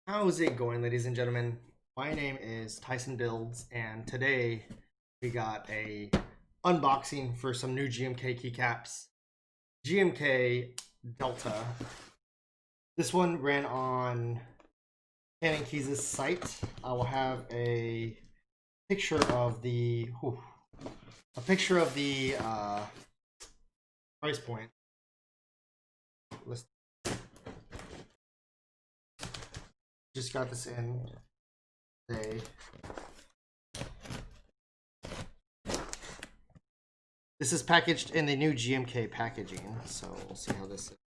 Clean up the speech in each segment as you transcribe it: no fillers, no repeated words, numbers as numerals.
How's it going, ladies and gentlemen? My name is Tyson Builds, and today we got a unboxing for some new GMK keycaps. GMK Delta. This one ran on Canon Keys' site. I will have a picture of the price point. Let's just got this in today. This is packaged in the new GMK packaging, so we'll see how this is.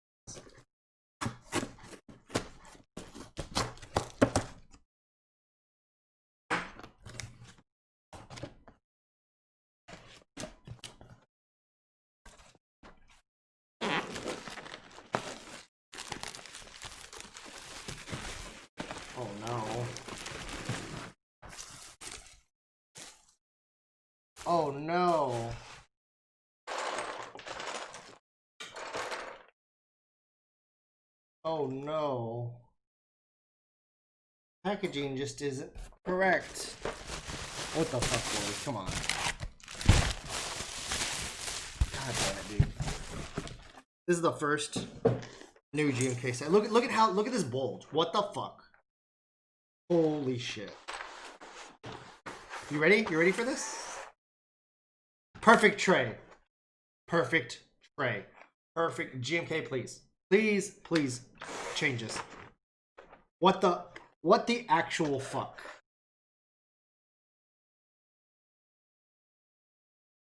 Oh no. Oh no. Oh no. Packaging just isn't correct. What the fuck, boys? Come on. God damn it, dude. This is the first new GMK set. Look at this bulge. What the fuck? Holy shit. You ready? You ready for this? Perfect tray. Perfect tray. Perfect GMK, please. Please change this. What the actual fuck?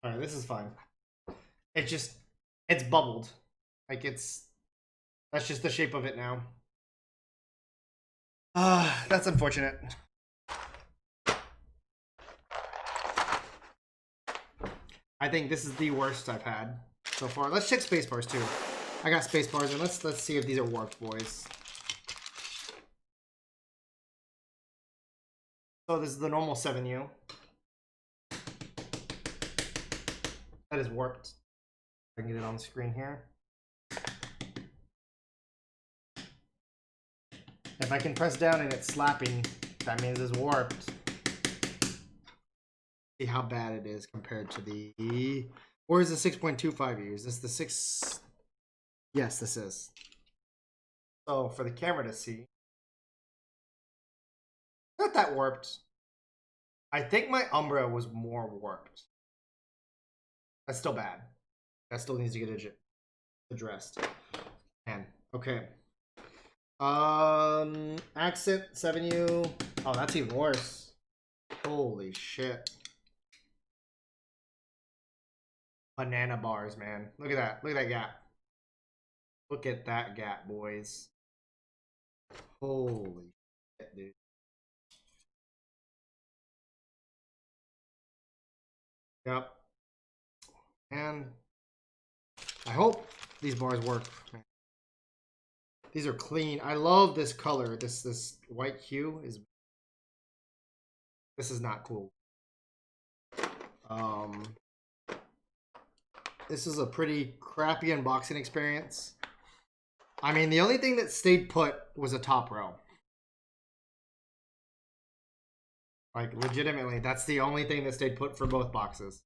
Alright, this is fine. It's bubbled. Like that's just the shape of it now. That's unfortunate. I think this is the worst I've had so far. Let's check spacebars too. I got spacebars, and let's see if these are warped, boys. So this is the normal 7U. That is warped. I can get it on the screen here. If I can press down and it's slapping, that means it's warped. See how bad it is compared to the... Or is the 6.25U? Is this the 6... Yes, this is. So for the camera to see, not that warped. I think my Umbra was more warped. That's still bad. That still needs to get addressed. Man, okay. Accent 7U. Oh, that's even worse. Holy shit. Banana bars, man. Look at that. Look at that gap. Look at that gap, boys. Holy shit, dude. Yep. And I hope these bars work, man. These are clean. I love this color. This white hue is... This is not cool. This is a pretty crappy unboxing experience. I mean, the only thing that stayed put was a top row. Like, legitimately, that's the only thing that stayed put for both boxes.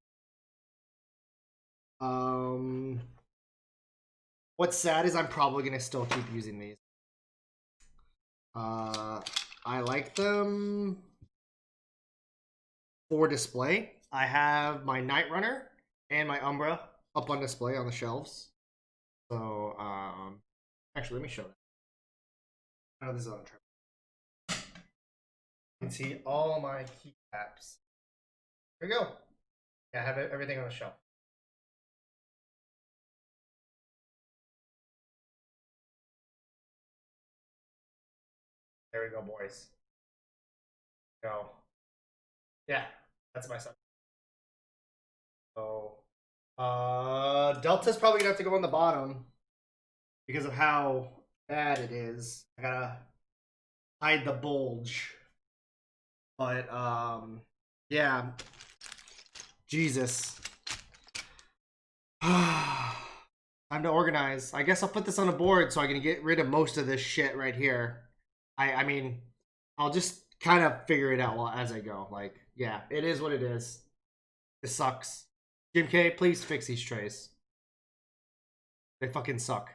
What's sad is I'm probably going to still keep using these. I like them for display. I have my Night Runner and my Umbra up on display on the shelves. So, actually, let me show that. Oh, this is on the trip. You can see all my keycaps. Here we go. Yeah, I have everything on the shelf. There we go, boys. Go. Yeah, that's my son. So, Delta's probably gonna have to go on the bottom because of how bad it is. I gotta hide the bulge. But, yeah. Jesus. Time to organize. I guess I'll put this on a board so I can get rid of most of this shit right here. I mean, I'll just kind of figure it out as I go. Like, yeah, it is what it is. It sucks. GMK, please fix these trays. They fucking suck.